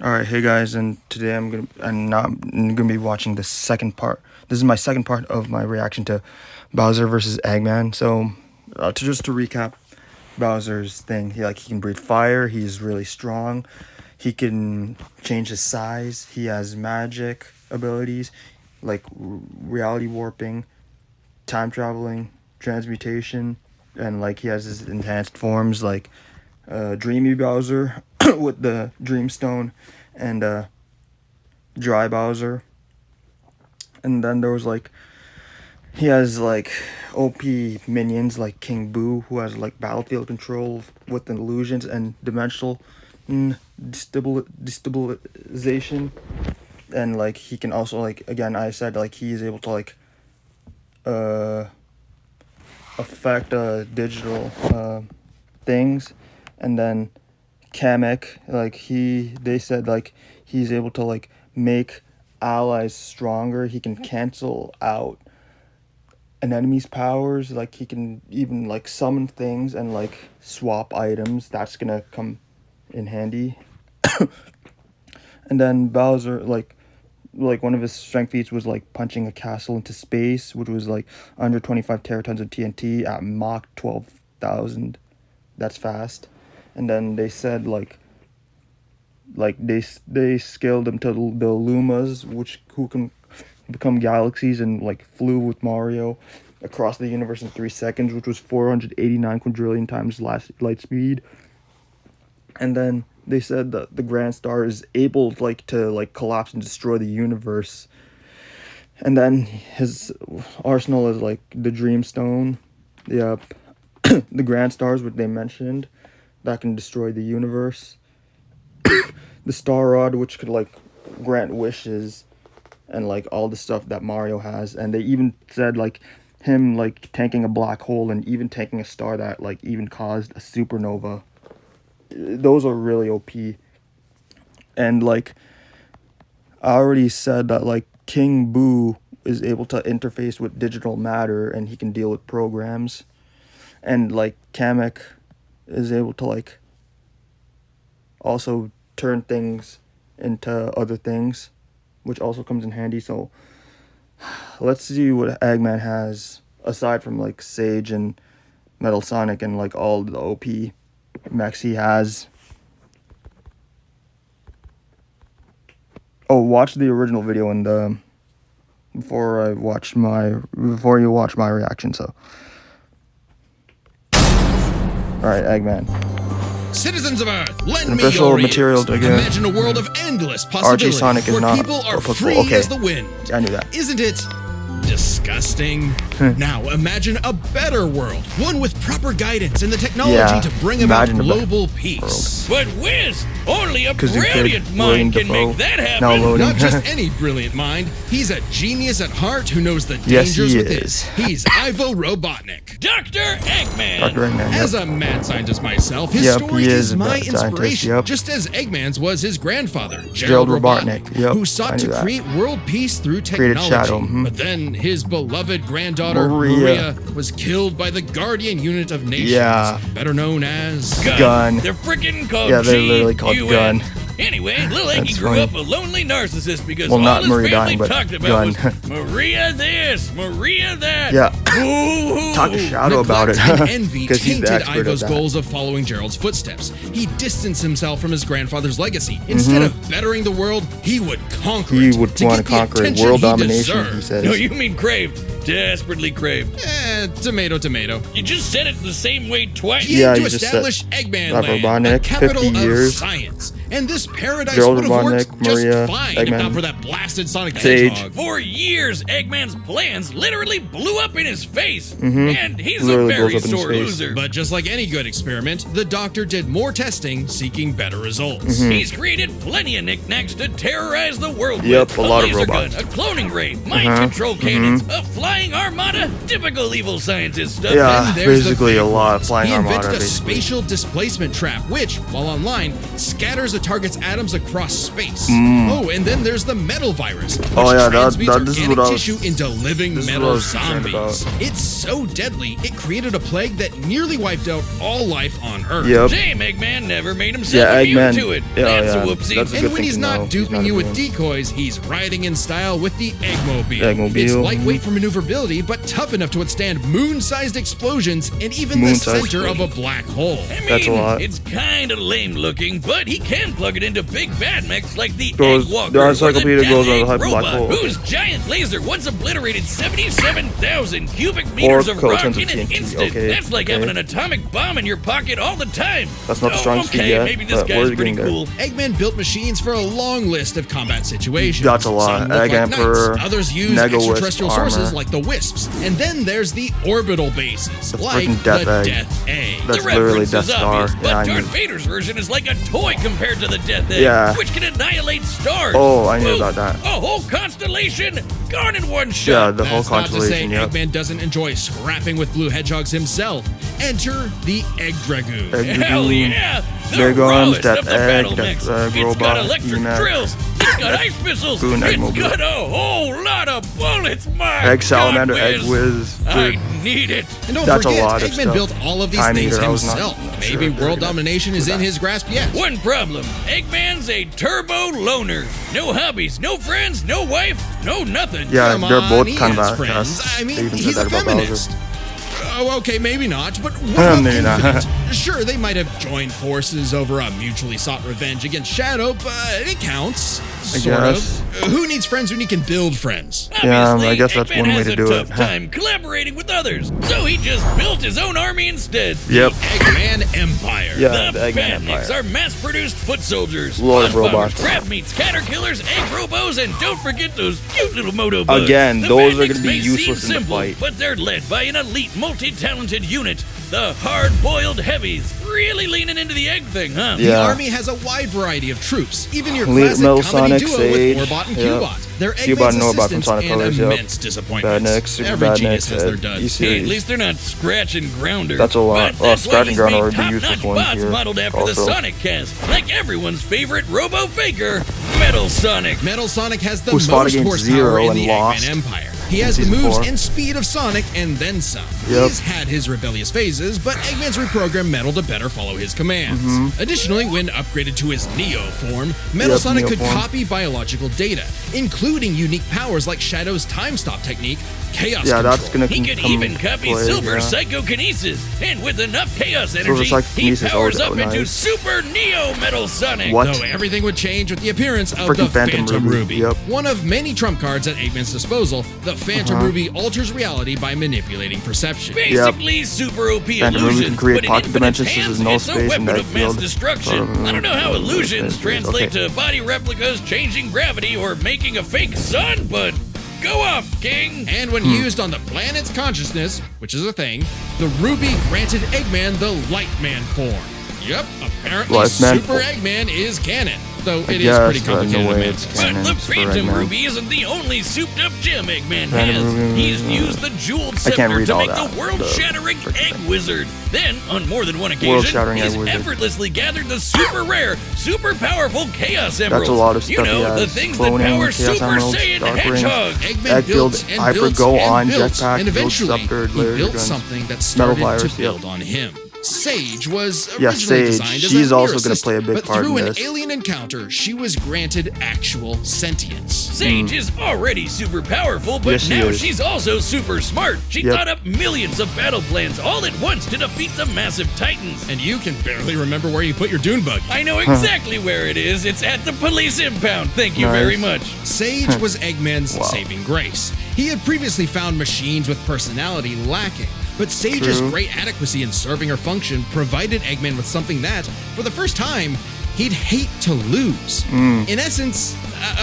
All right, hey guys, and today I'm gonna be watching the second part. This is my second part of my reaction to Bowser versus Eggman. So, to recap, Bowser's thing, he can breathe fire. He's really strong. He can change his size. He has magic abilities, like reality warping, time traveling, transmutation, and like he has his enhanced forms like Dreamy Bowser with the Dreamstone and Dry Bowser. And then there was like he has like OP minions like King Boo, who has like battlefield control with illusions and dimensional destabilization. And like he can also, like, again, I said, like, he is able to like uh affect digital things. And then Kamek, like they said like he's able to like make allies stronger. He can cancel out an enemy's powers. Like he can even like summon things and like swap items. That's gonna come in handy. And then Bowser, like one of his strength feats was like punching a castle into space, which was like under 25 teratons of TNT at Mach 12,000. That's fast. And then they said like they scaled them to the Lumas, who can become galaxies, and like flew with Mario across the universe in 3 seconds, which was 489 quadrillion times light speed. And then they said that the Grand Star is able to collapse and destroy the universe. And then his arsenal is like the Dreamstone, yep, the Grand Stars, which they mentioned, that can destroy the universe. The Star Rod, which could like grant wishes, and like all the stuff that Mario has. And they even said like him like tanking a black hole and even tanking a star that like even caused a supernova. Those are really OP. And like I already said that like King Boo is able to interface with digital matter, and he can deal with programs. And like Kamek is able to like also turn things into other things, which also comes in handy. So let's see what Eggman has aside from like Sage and Metal Sonic and like all the OP mechs he has. Oh, watch the original video before you watch my reaction. So, all right, Eggman. Citizens of Earth, lend An me official your material ears. to get. Imagine a world of endless possibilities Sonic is where not people are applicable. free Okay. as the wind. I knew that. Isn't it disgusting? Now imagine a better world, one with proper guidance and the technology to bring about global peace. But Wiz, only a 'Cause you could brilliant mind can Dafoe. make that happen. Now loading. Not just any brilliant mind, he's a genius at heart who knows the Yes, dangers he within. is. He's Ivo Robotnik. Dr. Eggman. Dr. Eggman, As yep. a mad scientist myself, his Yep, story he is is a my mad scientist, inspiration, yep. just as Eggman's was his grandfather, Gerald Gerald Robotnik, Robotnik, yep, who I sought knew to that. create world peace through Created technology. Shadow, But then his beloved granddaughter, Maria. Maria, was killed by the Guardian Unit of Nations, Yeah. better known as Gun. They're freaking called Yeah, they're literally called G-U-N. Gun. Anyway, Lil Eggy That's grew funny. up a lonely narcissist because Well, all not his Maria family dying, but talked about Gun. was Maria this, Maria that. Yeah. Ooh. Talk to Shadow about it, Neglect and envy because he's the tainted expert Ivo's at that. goals of following Gerald's footsteps. He distanced himself from his grandfather's legacy. Instead of bettering the world, he would conquer it. He would to want get to the conquer it. attention World he domination, he deserved. says. No, you mean craved. Desperately craved. Tomato, tomato. You just said it the same way twice. He Yeah, had to you just establish said Eggman Dr. Land, a Robotnik, capital 50 of years. science. And this paradise Gerald would have worked Robotnik, Maria, just fine if Eggman, not for that blasted Sonic the Sage. Hedgehog. For years, Eggman's plans literally blew up in his face. And he's Literally a very blows up in his sore face. loser. But just like any good experiment, the doctor did more testing, seeking better results. He's created plenty of knicknacks to terrorize the world Yep, with. a lot of laser robots. gun, a cloning ray, mind control cannons, a flying armada, typical evil scientist stuff. Yeah, Then there's the basically a big lot of ones. flying He armada. invented a Basically. spatial displacement trap, which, while online, scatters a target's atoms across space. Oh, and then there's the metal virus, which Oh, yeah, transmutes this is organic what I was- tissue into living this is what I metal was concerned zombies. about. It's so deadly, it created a plague that nearly wiped out all life on Earth. Yep. Shame Eggman never made himself Yeah, immune Eggman. to it. Yeah, That's yeah, a whoopsie. that's a And good when thing he's to not know. duping He's you not with immune. decoys, he's riding in style with the Eggmobile. Eggmobile. It's lightweight for maneuverability, but tough enough to withstand moon-sized explosions and even the Moon-sized center of a black hole. I mean, That's a lot. it's kind of lame looking, but he can plug it into big bad mechs like the Goes- Egg Walker the or encyclopedia the goes Death on the Egg hyper black Robot, hole. whose giant laser once obliterated 77,000 cubic meters of rock co-tons in of an TNT. instant. Okay, That's like okay. having an atomic bomb in your pocket all the time. That's not the strongest feat okay, yet, maybe this but guy's we're pretty getting there. cool. Eggman built machines for a long list of combat situations. That's a lot. Some look Egg like Emperor, knights, others use Mega Wisp extraterrestrial sources armor. like the Wisps. And then there's the orbital bases, The like freaking Death the Egg. Death Egg. That's The literally reference Death is Star. obvious, but Yeah, I Darth knew. Vader's version is like a toy compared to the Death Egg, Yeah. which can annihilate stars. Oh, I knew Whoa, about that. A whole constellation gone in one Yeah, shot. the whole That's not to say constellation. Yep. Eggman doesn't enjoy scrapping with blue hedgehogs himself. Enter the Egg Dragoon. Egg Hell Dragoon. yeah! The Big arms, rawest Death of the Egg, battle Death mechs. Egg It's Robot, got electric EMAC. drills. It's got ice missiles. Boon It's Eggmobile. got a whole lot of bullets. My Egg Salamander, God, Egg Whiz. I Dude, need it. And don't That's a forget, lot of Eggman stuff. built all of these Time things Eater, I was not himself. sure Maybe if they were world gonna domination is do in that. his grasp yet. One problem. Eggman's a turbo loner. No hobbies, no friends, no wife, no nothing. Yeah, Come they're on, both he kind of has outcasts. friends. I They mean, even said he's a that about Bowser. feminist. Oh, okay, maybe not, but what about Maybe not. Infinite? Sure, they might have joined forces over a mutually sought revenge against Shadow, but it counts. Sort guess. of. Who needs friends when you can build friends? Yeah, Obviously, I guess that's Eggman one way has to a do tough it. time collaborating with others, so he just built his own army instead. Yep. Eggman Empire. Yeah, The the Eggman Badniks Empire. are mass-produced foot soldiers, Lord of blood robots. powers, crab meats, catter killers, egg robos, and don't forget those cute little moto bugs. Again, The those are Badniks gonna be may seem useless in the simple, fight. but they're led by an elite, multi-talented unit, the hard-boiled heavies. Really leaning into the egg thing, huh? The Yeah. army has a wide variety of troops, even your Metal classic comedy Sonic, duo Sage, with Orbot and yeah. Cubot. They're Cubot Eggman's and Orbot from assistants Sonic and Colors, yep. immense disappointments. Badniks, Super Every genius Badniks, has their you duds. see- Hey, at least they're not Scratch and Grounder. That's a lot. But Well, that's Scratch why and he's Grounder made would be useless top-notch ones bots here, modeled after the also. Sonic cast, like everyone's favorite Robo Faker, Metal Sonic. Metal Sonic has the Who's fought most against horsepower Zero in and the lost Eggman Empire. He in has the Season moves 4. and speed of Sonic and then some. Yep. He's had his rebellious phases, but Eggman's reprogrammed Metal to better follow his commands. Mm-hmm. Additionally, when upgraded to his Neo form, Metal Yep, Sonic Neo could form. copy biological data, including unique powers like Shadow's time stop technique, Chaos Yeah, Control. that's gonna He could come even copy play, Silver yeah. Psychokinesis, and with enough Chaos energy, he Psychokinesis, powers oh, up into nice. Super Neo Metal Sonic. What? Though everything would change with the appearance of Freaking the Phantom Phantom Ruby. Ruby, yep. One of many trump cards at Eggman's disposal, the Phantom Uh-huh. Ruby alters reality by manipulating perception. Basically, super OP Phantom Ruby illusion, can create but in pocket Infinite's dimensions, so hands, there's no it's a space in weapon that of mass field. destruction. I don't know how illusions Okay. translate to body replicas, changing gravity, or making a fake sun, but go off, King. And when used on the planet's consciousness, which is a thing, the Ruby granted Eggman the Lightman form. Yep, apparently Lightman Super form. Eggman is canon, though it is guess, pretty but complicated no to way manage. it's But canon. the Super Phantom Eggman. Ruby isn't the only souped-up gem Eggman Phantom has. Ruby, He's used the jeweled I can't scepter read to all make that, the world-shattering the freaking Egg thing. Wizard. Then, on more than one occasion, World-shattering he's Egg Wizard. effortlessly gathered the super rare, super powerful Chaos Emeralds. That's a lot of You stuff know, he has. the things that Cloning, power Chaos Super Emeralds, Saiyan Dark Rings, Hedgehog. Eggman Egg built Field, and Hyper built Go and on, built, Jetpack, and Build eventually Scepter, he Laser built Guns, something that started Virus, to yep. build on him. Sage was Yeah, originally Sage. designed as She's a also mere gonna play a assistant, big but part through in an this. alien encounter, she was granted actual sentience. Sage is already super powerful, but Yes, she now is. she's also super smart. She Yep. thought up millions of battle plans all at once to defeat the massive titans. And you can barely remember where you put your dune buggy. I know exactly where it is. It's at the police impound. Thank you Nice. very much. Sage was Eggman's Wow. saving grace. He had previously found machines with personality lacking, but Sage's True. great adequacy in serving her function provided Eggman with something that, for the first time, he'd hate to lose. In essence,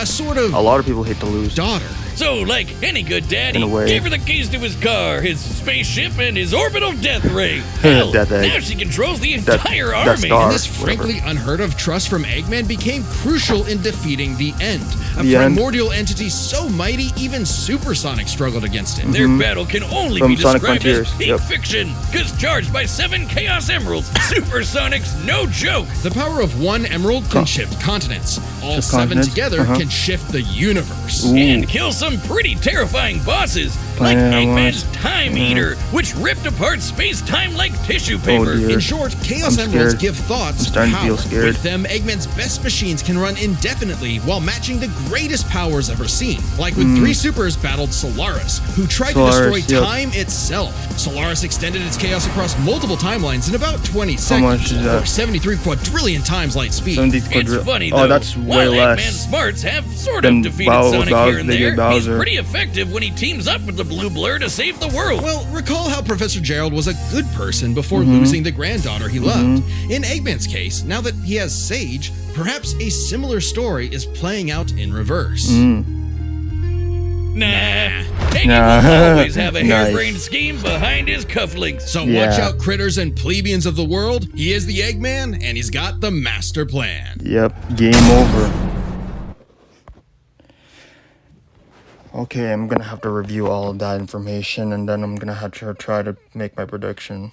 a sort of A lot of people hate to lose. daughter. So, like any good dad, In a he way. gave her the keys to his car, his spaceship, and his orbital death ray. Hell, Death egg. now she controls the Death- entire Death army. Star. And this whatever. frankly unheard of trust from Eggman became crucial in defeating the End, a The End. primordial entity so mighty even Supersonic struggled against it. Their battle can only From be Sonic described as Frontiers, peak yep. fiction, because charged by 7 Chaos Emeralds, Supersonic's no joke. The power of one emerald can shift continents. All Shift 7 continents? together Uh-huh. can shift the universe. Ooh. And kill some pretty terrifying bosses, like Planet Eggman's Wars. Time Eater, which ripped apart space-time like tissue paper. dear. In short, Chaos I'm Emeralds scared. give thoughts I'm starting to power. feel scared. With them, Eggman's best machines can run indefinitely while matching the greatest powers ever seen. Like when 3 supers battled Solaris, who tried to Solaris, destroy yep. time itself. Solaris extended its chaos across multiple timelines in about 20 much seconds, is that? or 73 quadrillion times light speed. 70 It's quadrillion. funny, though. Oh, that's way While less. Eggman's smarts have sort than of defeated Bowser- Sonic here and they there, did Bowser. he's pretty effective when he teams up with the Blue Blur to save the world. Well, recall how Professor Gerald was a good person before Mm-hmm. losing the granddaughter he loved. In Eggman's case, now that he has Sage, perhaps a similar story is playing out in reverse. Mm. Nah. Eggman Nah. will always have a Nice. harebrained scheme behind his cufflinks. So Yeah. watch out, critters and plebeians of the world. He is the Eggman, and he's got the master plan. Yep, game over. Okay, I'm gonna have to review all of that information, and then I'm gonna have to try to make my prediction.